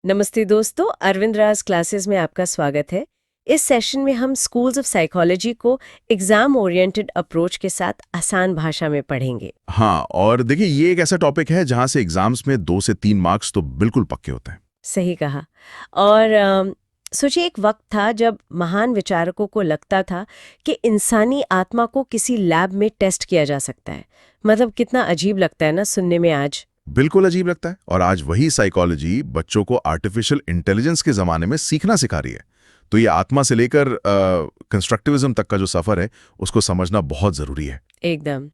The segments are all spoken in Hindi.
नमस्ते दोस्तों, अरविंद राज क्लासेस में आपका स्वागत है। इस सेशन में हम स्कूल्स ऑफ साइकोलॉजी को एग्जाम ओरिएंटेड अप्रोच के साथ आसान भाषा में पढ़ेंगे। हाँ, और देखिए ये एक ऐसा टॉपिक है जहां से एग्जाम्स में 2 से 3 मार्क्स तो बिल्कुल पक्के होते हैं। सही कहा। और सोचिए, एक वक्त था जब महान विचारकों को लगता था कि इंसानी आत्मा को किसी लैब में टेस्ट किया जा सकता है। मतलब कितना अजीब लगता है ना सुनने में आज। बिल्कुल अजीब लगता है, और आज वही साइकोलॉजी बच्चों को आर्टिफिशियल इंटेलिजेंस के जमाने में सीखना सिखा रही है। तो ये आत्मा से लेकर कंस्ट्रक्टिविज्म तक का जो सफर है उसको समझना बहुत जरूरी है। एकदम।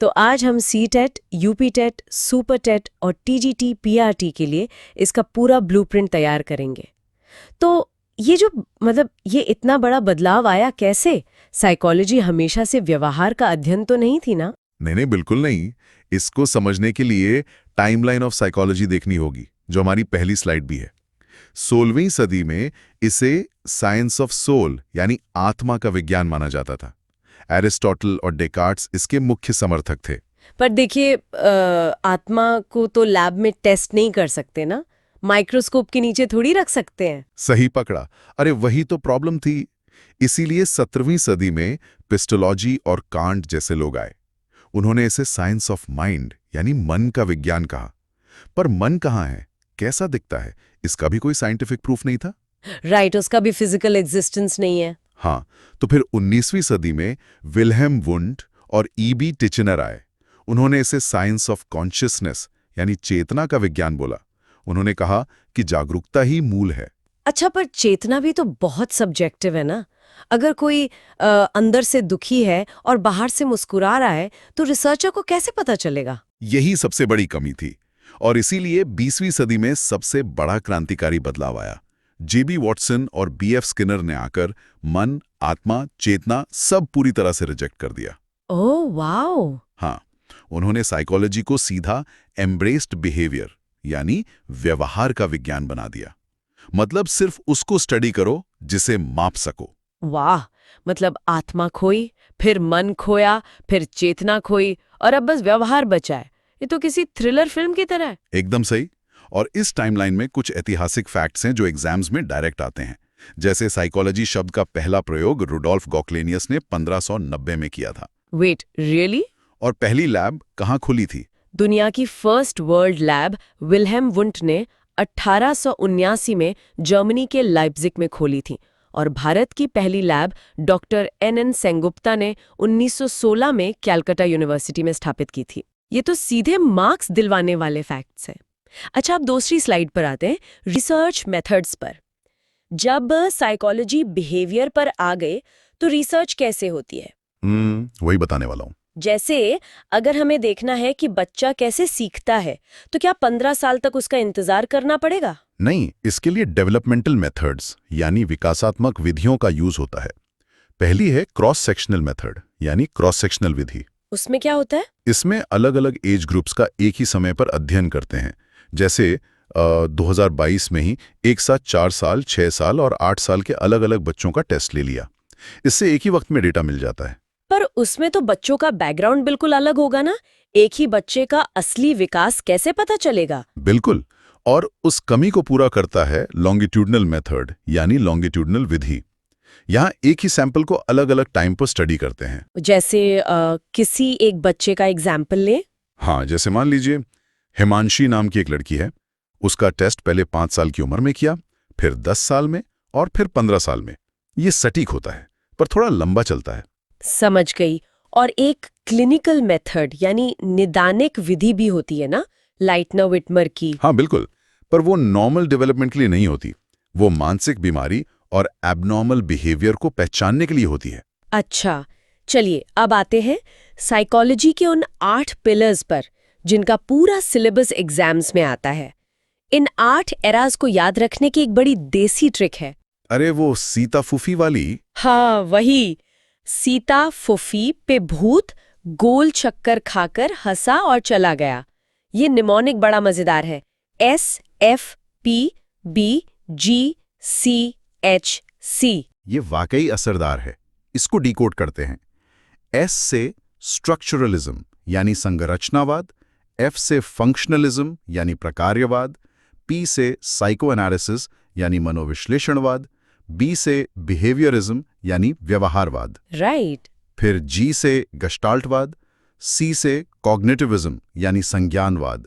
तो आज हम C TET, UP TET, super TET और टीजीटी पीआरटी के लिए इसका पूरा ब्लूप्रिंट तैयार करेंगे। तो ये इतना बड़ा बदलाव आया कैसे? साइकोलॉजी हमेशा से व्यवहार का अध्ययन तो नहीं थी ना? नहीं, बिल्कुल नहीं। इसको समझने के लिए टाइमलाइन ऑफ साइकोलॉजी देखनी होगी, जो हमारी पहली स्लाइड भी है। 16वीं सदी में इसे साइंस ऑफ सोल यानी आत्मा का विज्ञान माना जाता था। एरिस्टोटल और डेकार्ट्स इसके मुख्य समर्थक थे। पर देखिए, आत्मा को तो लैब में टेस्ट नहीं कर सकते ना, माइक्रोस्कोप के नीचे थोड़ी रख सकते हैं। सही पकड़ा। अरे वही तो प्रॉब्लम थी। इसीलिए 17वीं सदी में पिस्टोलॉजी और कांट जैसे लोग आए। उन्होंने इसे साइंस ऑफ माइंड यानी मन का विज्ञान कहा। पर मन कहाँ है, कैसा दिखता है, इसका भी कोई साइंटिफिक प्रूफ नहीं था। राइट, उसका भी फिजिकल एग्जिस्टेंस नहीं है। हाँ, तो फिर 19वीं सदी में विल्हेम वुंड और ईबी टिचनर आए। उन्होंने इसे साइंस ऑफ कॉन्शियसनेस यानी चेतना का विज्ञान बोला। उन्होंने कहा कि जागरूकता ही मूल है। अच्छा, पर चेतना भी तो बहुत सब्जेक्टिव है ना। अगर कोई अंदर से दुखी है और बाहर से मुस्कुरा रहा है, तो रिसर्चर को कैसे पता चलेगा? यही सबसे बड़ी कमी थी, और इसीलिए 20वीं सदी में सबसे बड़ा क्रांतिकारी बदलाव आया। जेबी वॉटसन और बीएफ स्किनर ने आकर मन, आत्मा, चेतना सब पूरी तरह से रिजेक्ट कर दिया। Oh wow! हाँ, उन्होंने साइकोलॉजी को सीधा एम्ब्रेस्ड बिहेवियर यानी व्यवहार का विज्ञान बना दिया। मतलब सिर्फ उसको स्टडी करो जिसे माप सको। वाह! मतलब आत्मा खोई, फिर मन खोया, फिर चेतना खोई, और अब बस व्यवहार बचा है। ये तो किसी थ्रिलर फिल्म की तरह है। एकदम सही। और इस टाइमलाइन में कुछ ऐतिहासिक फैक्ट्स हैं जो एग्जाम्स में डायरेक्ट आते हैं। जैसे साइकोलॉजी शब्द का पहला प्रयोग रुडोल्फ गॉकलेनियस ने 1590 में किया था। Wait, really? और पहली लैब कहाँ खुली थी? दुनिया की first world lab Wilhelm Wundt ने 1879 में जर्मनी के लाइप्जिग में खोली थी, और भारत की पहली लैब डॉक्टर एन सेंगुप्ता ने 1916 में कैलकाटा यूनिवर्सिटी में स्थापित की थी। ये तो सीधे मार्क्स दिलवाने वाले फैक्ट्स हैं। अच्छा, अब दूसरी स्लाइड पर आते हैं, रिसर्च मेथड्स पर। जब साइकोलॉजी बिहेवियर पर आ गए, तो रिसर्च कैसे होती है? वही बताने वाला हूँ। जैसे अगर हमें देखना है कि बच्चा कैसे सीखता है, तो क्या 15 साल तक उसका इंतजार करना पड़ेगा? नहीं, इसके लिए डेवलपमेंटल मेथड्स यानी विकासात्मक विधियों का यूज होता है। पहली है क्रॉस सेक्शनल मेथड यानी क्रॉस सेक्शनल विधि। उसमें क्या होता है? इसमें अलग अलग एज ग्रुप्स का एक ही समय पर अध्ययन करते हैं। जैसे 2022 में ही एक साथ 4 साल, 6 साल और 8 साल के अलग अलग बच्चों का टेस्ट ले लिया। इससे एक ही वक्त में डेटा मिल जाता है। पर उसमें तो बच्चों का बैकग्राउंड बिल्कुल अलग होगा ना। एक ही बच्चे का असली विकास कैसे पता चलेगा? बिल्कुल। और उस कमी को पूरा करता है लॉन्गिट्यूडनल मेथड यानी लॉन्गिट्यूडनल विधि। यहाँ एक ही सैंपल को अलग अलग टाइम पर स्टडी करते हैं। जैसे किसी एक बच्चे का एग्जाम्पल ले। हाँ, जैसे मान लीजिए हिमांशी नाम की एक लड़की है। उसका टेस्ट पहले 5 साल की उम्र में किया, फिर 10 साल में और फिर 15 साल में। ये सटीक होता है, पर थोड़ा लंबा चलता है। समझ गई। और एक क्लिनिकल मेथड यानी निदानिक विधि भी होती है ना, लाइटनर विटमर की? हाँ बिल्कुल, पर वो नॉर्मल डेवलपमेंट के लिए नहीं होती। वो मानसिक बीमारी और एबनॉर्मल बिहेवियर को पहचानने के लिए होती है। अच्छा, चलिए अब आते हैं साइकोलॉजी के उन 8 पिलर्स पर जिनका पूरा सिलेबस एग्जाम्स में आता है। इन 8 एराज को याद रखने की एक बड़ी देसी ट्रिक है। अरे वो सीता फूफी वाली? हाँ, वही। सीता फुफी पे भूत गोल चक्कर खाकर हंसा और चला गया। ये निमोनिक बड़ा मजेदार है। SFPBGCHC। ये वाकई असरदार है। इसको डिकोड करते हैं। एस से स्ट्रक्चरलिज्म यानी संरचनावाद, एफ से फंक्शनलिज्म यानी प्रकार्यवाद, P से साइको एनालिसिस यानी मनोविश्लेषणवाद, B से बिहेवियरिज्म यानी व्यवहारवाद, राइट। फिर G से गस्टाल्टवाद, C से कॉग्निटिविज्म यानी संज्ञानवाद,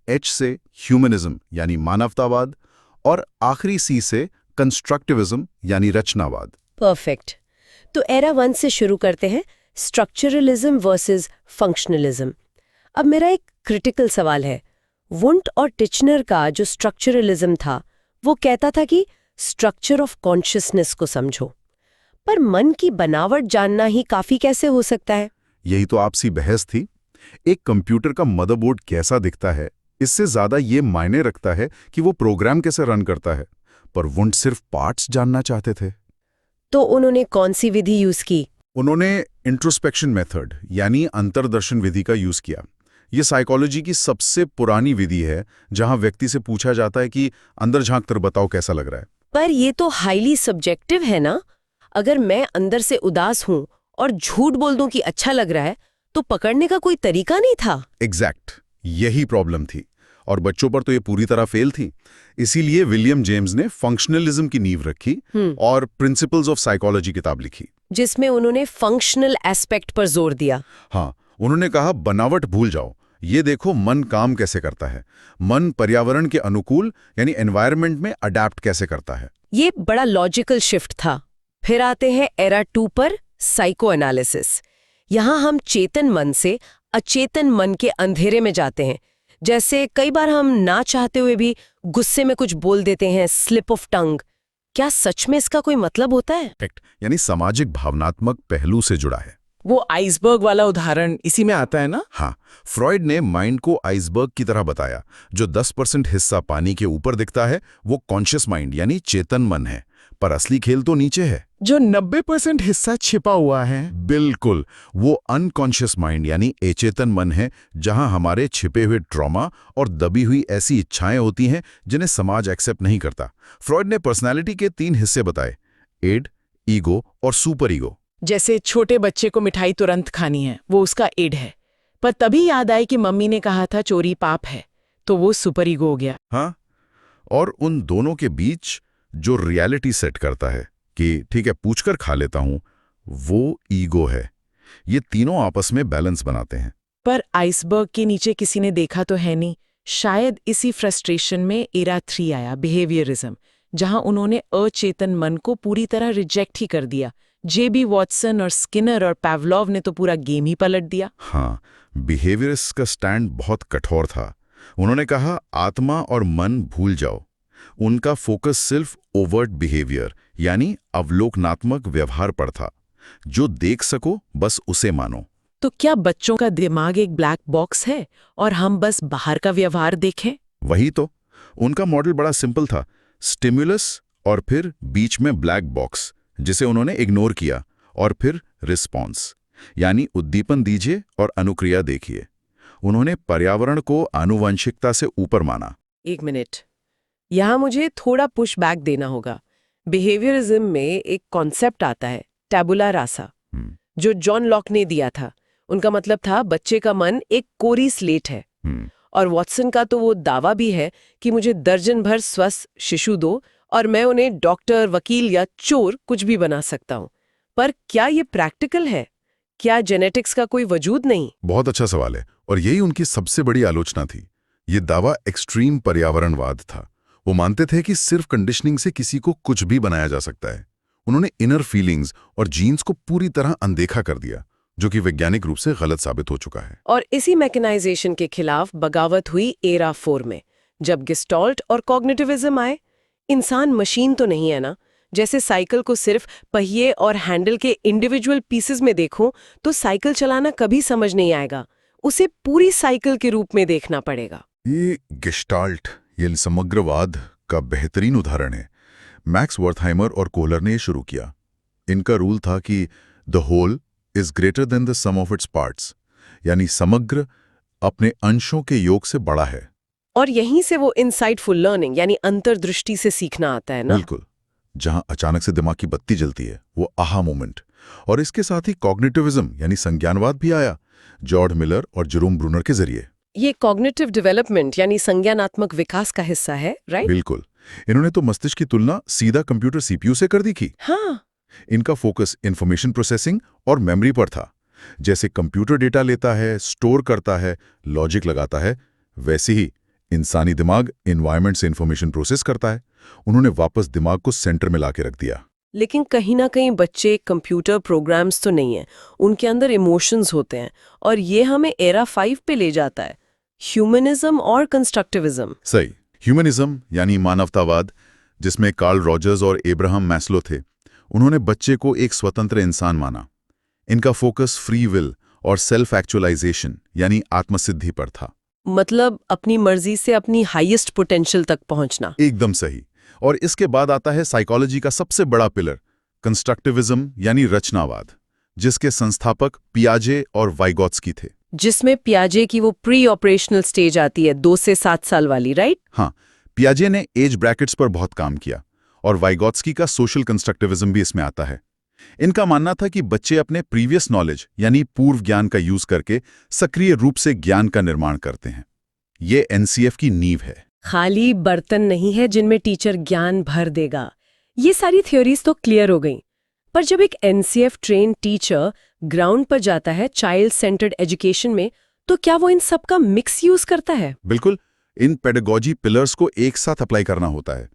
H से ह्यूमनिज्म यानी मानवतावाद और आखिरी C से कंस्ट्रक्टिविज्म यानी रचनावाद। परफेक्ट। तो एरा 1 से शुरू करते हैं, स्ट्रक्चरलिज्म वर्सेस फंक्शनलिज्म। अब मेरा एक क्रिटिकल सवाल है। वुंट और टिचनर का जो स्ट्रक्चरलिज्म था वो कहता था कि स्ट्रक्चर ऑफ कॉन्शियसनेस को समझो, पर मन की बनावट जानना ही काफी कैसे हो सकता है? यही तो आपसी बहस थी। एक कंप्यूटर का मदरबोर्ड कैसा दिखता है, इससे ज्यादा ये मायने रखता है कि वो प्रोग्राम कैसे रन करता है, पर वुंट सिर्फ पार्ट्स जानना चाहते थे। तो उन्होंने कौन सी विधि यूज की? उन्होंने इंट्रोस्पेक्शन मेथड यानी अंतर्दर्शन विधि का यूज किया। ये साइकोलॉजी की सबसे पुरानी विधि है, जहां व्यक्ति से पूछा जाता है कि अंदर झांक कर बताओ कैसा लग रहा है। पर ये तो हाईली सब्जेक्टिव है ना। अगर मैं अंदर से उदास हूं और झूठ बोल दूं कि अच्छा लग रहा है, तो पकड़ने का कोई तरीका नहीं था। एग्जैक्ट, यही प्रॉब्लम थी, और बच्चों पर तो ये पूरी तरह फेल थी। इसीलिए विलियम जेम्स ने फंक्शनलिज्म की नींव रखी और प्रिंसिपल्स ऑफ साइकोलॉजी किताब लिखी, जिसमें उन्होंने फंक्शनल एस्पेक्ट पर जोर दिया। हाँ, उन्होंने कहा बनावट भूल जाओ, ये देखो मन काम कैसे करता है, मन पर्यावरण के अनुकूल यानी एनवायरनमेंट में अडैप्ट कैसे करता है। ये बड़ा लॉजिकल शिफ्ट था। फिर आते हैं एरा 2 पर, साइको एनालिसिस। यहां हम चेतन मन से अचेतन मन के अंधेरे में जाते हैं। जैसे कई बार हम ना चाहते हुए भी गुस्से में कुछ बोल देते हैं, स्लिप ऑफ टंग। क्या सच में इसका कोई मतलब होता है? यानी सामाजिक भावनात्मक पहलू से जुड़ा है। वो आइसबर्ग वाला उदाहरण इसी में आता है ना? हाँ, फ्रॉइड ने माइंड को आइसबर्ग की तरह बताया। जो 10% हिस्सा पानी के ऊपर दिखता है वो कॉन्शियस माइंड यानी चेतन मन है, पर असली खेल तो नीचे है। जो 90% हिस्सा छिपा हुआ है। बिल्कुल, वो अनकॉन्शियस माइंड यानी अचेतन मन है, जहां हमारे छिपे हुए ट्रॉमा और दबी हुई ऐसी इच्छाएं होती हैं जिन्हें समाज एक्सेप्ट नहीं करता। फ्रॉइड ने पर्सनैलिटी के 3 हिस्से बताए, एड, ईगो और सुपर ईगो। जैसे छोटे बच्चे को मिठाई तुरंत खानी है, वो उसका एड है, पर तभी याद आए कि मम्मी ने कहा था चोरी पाप है, तो वो सुपर ईगो हो गया। हाँ, और उन दोनों के बीच जो रियलिटी सेट करता है कि ठीक है पूछकर खा लेता हूं, वो ईगो है। ये तीनों आपस में बैलेंस बनाते हैं। पर आइसबर्ग के नीचे किसी ने देखा तो है नहीं। शायद इसी फ्रस्ट्रेशन में एरा 3 आया, बिहेवियरिज्म, जहां उन्होंने अचेतन मन को पूरी तरह रिजेक्ट ही कर दिया। जेबी वॉटसन और स्किनर और पैवलोव ने तो पूरा गेम ही पलट दिया। हाँ, बिहेवियरिस्ट का स्टैंड बहुत कठोर था। उन्होंने कहा आत्मा और मन भूल जाओ। उनका फोकस सिर्फ ओवर्ट बिहेवियर यानी अवलोकनात्मक व्यवहार पर था। जो देख सको बस उसे मानो। तो क्या बच्चों का दिमाग एक ब्लैक बॉक्स है और हम बस बाहर का व्यवहार देखें? वही तो, उनका मॉडल बड़ा सिंपल था, स्टिमुलस और फिर बीच में ब्लैक बॉक्स, जिसे उन्होंने इग्नोर किया, और फिर रिस्पॉन्स यानी उद्दीपन दीजिए और अनुक्रिया देखिए। उन्होंने पर्यावरण को आनुवंशिकता से ऊपर माना। एक मिनट, यहाँ मुझे थोड़ा पुश बैक देना होगा। बिहेवियरिज्म में एक कॉन्सेप्ट आता है, टैबुला रासा, जो जॉन लॉक ने दिया था। उनका मतलब था बच्चे का मन एक कोरी स्लेट है। और वॉटसन का तो वो दावा भी है कि मुझे दर्जन भर स्वस्थ शिशु दो और मैं उन्हें डॉक्टर, वकील या चोर कुछ भी बना सकता हूं। पर क्या ये प्रैक्टिकल है? क्या जेनेटिक्स का कोई वजूद नहीं? बहुत अच्छा सवाल है, और यही उनकी सबसे बड़ी आलोचना थी। ये दावा एक्सट्रीम पर्यावरणवाद था। वो मानते थे कि सिर्फ कंडीशनिंग से किसी को कुछ भी बनाया जा सकता है। उन्होंने इनर फीलिंग्स और जीन्स को पूरी तरह अनदेखा कर दिया, जो कि वैज्ञानिक रूप से गलत साबित हो चुका है। और इसी मैकेनाइजेशन के खिलाफ बगावत हुई एरा 4 में, जब गेस्टाल्ट और कॉग्निटिविज्म आए। इंसान मशीन तो नहीं है ना। जैसे साइकिल को सिर्फ पहिए और हैंडल के इंडिविजुअल पीसेस में देखूं तो साइकिल चलाना कभी समझ नहीं आएगा। उसे पूरी साइकिल के रूप में देखना पड़ेगा। ये गेस्टाल्ट, ये समग्रवाद का बेहतरीन उदाहरण है। मैक्स वर्थहाइमर और कोहलर ने ये शुरू किया। इनका रूल था कि the whole is greater than the sum of its parts, यानी समग्र अपने अंशों के योग से बड़ा है। और यहीं से वो इनसाइटफुल लर्निंग यानी अंतर्दृष्टि से सीखना आता है ना। बिल्कुल, जहां अचानक से दिमाग की बत्ती जलती है, वो आहा मोमेंट। और इसके साथ ही कॉग्निटिविज्म यानी संज्ञानवाद भी आया, जॉर्ज मिलर और जेरोम ब्रूनर के जरिए। ये कॉग्निटिव डेवलपमेंट यानी संज्ञानात्मक विकास का हिस्सा है, राइट? बिल्कुल। इन्होंने तो मस्तिष्क की तुलना सीधा कंप्यूटर सीपीयू से कर दी थी। हाँ। इनका फोकस इंफॉर्मेशन प्रोसेसिंग और मेमोरी पर था। जैसे कंप्यूटर डेटा लेता है, स्टोर करता है, लॉजिक लगाता है, वैसे ही इंसानी दिमाग एनवायरनमेंट से इंफॉर्मेशन प्रोसेस करता है। उन्होंने वापस दिमाग को सेंटर में लाके रख दिया। लेकिन कहीं ना कहीं बच्चे कंप्यूटर प्रोग्राम्स तो नहीं हैं, उनके अंदर इमोशंस होते हैं, और ये हमें एरा 5 पे ले जाता है, ह्यूमनिज्म और कंस्ट्रक्टिविज्म। सही। ह्यूमनिज्म यानी मानवतावाद, जिसमें कार्ल रॉजर्स और एब्राहम मैस्लो थे, उन्होंने बच्चे को एक स्वतंत्र इंसान माना। इनका फोकस फ्री विल और सेल्फ एक्चुअलाइजेशन यानी आत्मसिद्धि पर था। मतलब अपनी मर्जी से अपनी हाईएस्ट पोटेंशियल तक पहुंचना। एकदम सही। और इसके बाद आता है साइकोलॉजी का सबसे बड़ा पिलर, कंस्ट्रक्टिविज्म यानी रचनावाद, जिसके संस्थापक पियाजे और वाइगोत्स्की थे। जिसमें पियाजे की वो प्री ऑपरेशनल स्टेज आती है 2 से 7 साल वाली, राइट? हाँ, पियाजे ने एज ब्रैकेट्स पर बहुत काम किया और वाइगोत्स्की का सोशल कंस्ट्रक्टिविज्म भी इसमें आता है। इनका मानना था कि बच्चे अपने प्रीवियस नॉलेज यानी पूर्व ज्ञान का यूज करके सक्रिय रूप से ज्ञान का निर्माण करते हैं। ये एनसीएफ की नींव है। खाली बर्तन नहीं है जिनमें टीचर ज्ञान भर देगा। ये सारी थ्योरीज तो क्लियर हो गई, पर जब एक एनसीएफ ट्रेन टीचर ग्राउंड पर जाता है चाइल्ड सेंटर्ड एजुकेशन में, तो क्या वो इन सब का मिक्स यूज करता है? बिल्कुल। इन पेडागोजी पिलर्स को एक साथ अप्लाई करना होता है।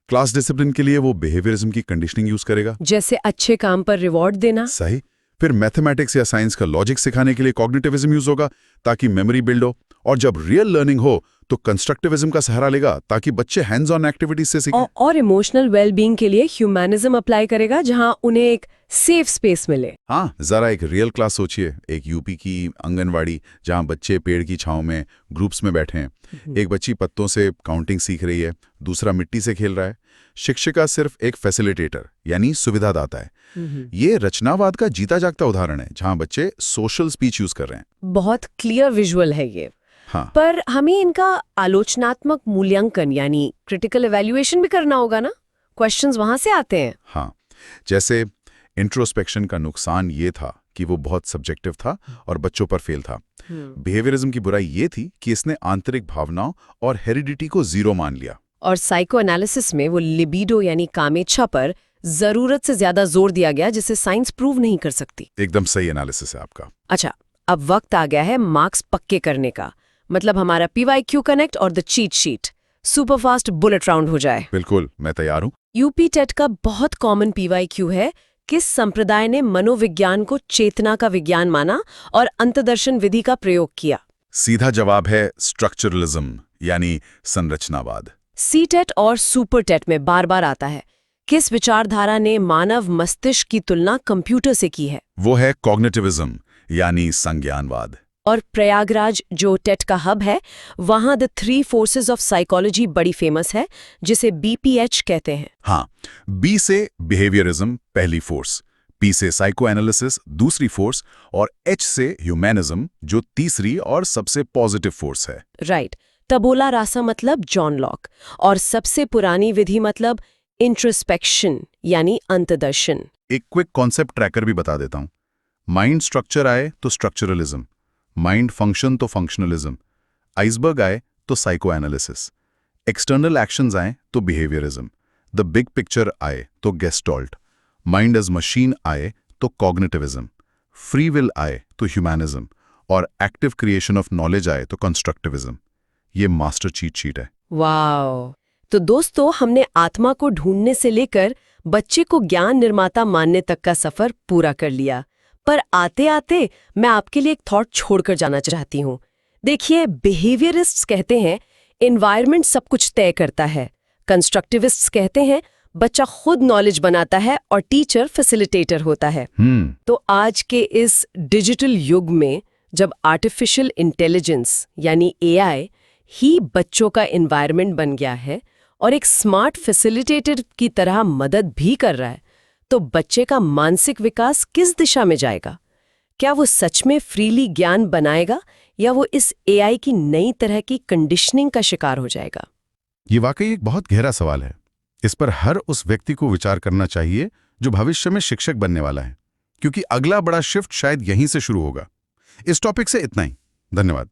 क्लास डिसिप्लिन के लिए वो बिहेवियरिज्म की कंडीशनिंग यूज करेगा, जैसे अच्छे काम पर रिवॉर्ड देना। सही। फिर मैथमेटिक्स या साइंस का लॉजिक सिखाने के लिए कॉग्निटिविज्म यूज होगा ताकि मेमोरी बिल्ड हो, और जब रियल लर्निंग हो तो कंस्ट्रक्टिविज्म का सहारा लेगा ताकि बच्चे हैंड्स ऑन एक्टिविटीज से सीखें। और इमोशनल वेलबींग के लिए ह्यूमनिज्म अप्लाई करेगा, जहां उन्हें एक सेफ स्पेस मिले। हाँ, जरा एक रियल क्लास सोचिए, एक यूपी की आंगनवाड़ी जहाँ बच्चे पेड़ की छांव में ग्रुप्स में बैठे हैं। एक बच्ची पत्तों से काउंटिंग सीख रही है, दूसरा मिट्टी से खेल रहा है। शिक्षिका सिर्फ एक फैसिलिटेटर यानी सुविधादाता है। ये रचनावाद का जीता जागता उदाहरण है, जहाँ बच्चे सोशल स्पीच यूज कर रहे हैं। बहुत क्लियर विजुअल है ये। हाँ, पर हमें इनका आलोचनात्मक मूल्यांकन यानी क्रिटिकल इवैल्यूएशन भी करना होगा ना? क्वेश्चंस वहां से आते हैं। हाँ। जैसे इंट्रोस्पेक्शन का नुकसान ये था कि वो बहुत सब्जेक्टिव था और बच्चों पर फेल था। बिहेवियरिज्म की बुराई ये थी कि इसने आंतरिक भावनाओं और हेरिडिटी को जीरो मान लिया। और साइको एनालिसिस में वो लिबिडो यानी कामेच्छा पर जरूरत से ज्यादा जोर दिया गया, जिसे साइंस प्रूव नहीं कर सकती। एकदम सही एनालिसिस है आपका। अच्छा, अब वक्त आ गया है मार्क्स पक्के करने का। मतलब हमारा PYQ कनेक्ट और the cheat sheet, superfast bullet round हो जाए। बिल्कुल, मैं तैयार हूँ। यूपी टेट का बहुत कॉमन PYQ है, किस संप्रदाय ने मनोविज्ञान को चेतना का विज्ञान माना और अंतदर्शन विधि का प्रयोग किया? सीधा जवाब है स्ट्रक्चरलिज्म यानी संरचनावाद। CTET और सुपर टेट में बार बार आता है, किस विचारधारा ने मानव मस्तिष्क की तुलना कंप्यूटर से की है? वो है कॉग्निटिविज्म यानी संज्ञानवाद। और प्रयागराज जो टेट का हब है, वहां द 3 फोर्सेस ऑफ साइकोलॉजी बड़ी फेमस है, जिसे BPH कहते हैं। हाँ, बी से बिहेवियरिज्म पहली फोर्स, पी से साइको एनालिसिस दूसरी फोर्स, और H से ह्यूमनिज्म जो तीसरी और सबसे पॉजिटिव फोर्स है। राइट। टबोला रासा मतलब जॉन लॉक, और सबसे पुरानी विधि मतलब इंट्रोस्पेक्शन यानी अंतदर्शन। एक क्विक कॉन्सेप्ट ट्रैकर भी बता देता हूं। माइंड स्ट्रक्चर आए तो स्ट्रक्चरलिज्म, माइंड फंक्शन तो फंक्शनलिज्म, आइसबर्ग आए तो साइको एनालिसिस, एक्सटर्नल एक्शंस आए तो बिहेवियरिज्म, द बिग पिक्चर आए तो गेस्टॉल्ट, माइंड एज मशीन आए तो कॉग्निटिविज्म, फ्री विल आए तो ह्यूमनिज्म, और एक्टिव क्रिएशन ऑफ नॉलेज आए तो कंस्ट्रक्टिविज्म। ये मास्टर चीट शीट है। वाओ! तो दोस्तों, हमने आत्मा को ढूंढने से लेकर बच्चे को ज्ञान निर्माता मानने तक का सफर पूरा कर लिया। पर आते आते मैं आपके लिए एक थॉट छोड़कर जाना चाहती हूँ। देखिए, बिहेवियरिस्ट्स कहते हैं एनवायरनमेंट सब कुछ तय करता है, कंस्ट्रक्टिविस्ट्स कहते हैं बच्चा खुद नॉलेज बनाता है और टीचर फैसिलिटेटर होता है। तो आज के इस डिजिटल युग में, जब आर्टिफिशियल इंटेलिजेंस यानी AI ही बच्चों का एनवायरनमेंट बन गया है और एक स्मार्ट फैसिलिटेटर की तरह मदद भी कर रहा है, तो बच्चे का मानसिक विकास किस दिशा में जाएगा? क्या वो सच में फ्रीली ज्ञान बनाएगा या वो इस AI की नई तरह की कंडीशनिंग का शिकार हो जाएगा? ये वाकई एक बहुत गहरा सवाल है। इस पर हर उस व्यक्ति को विचार करना चाहिए जो भविष्य में शिक्षक बनने वाला है, क्योंकि अगला बड़ा शिफ्ट शायद यहीं से शुरू होगा। इस टॉपिक से इतना ही। धन्यवाद।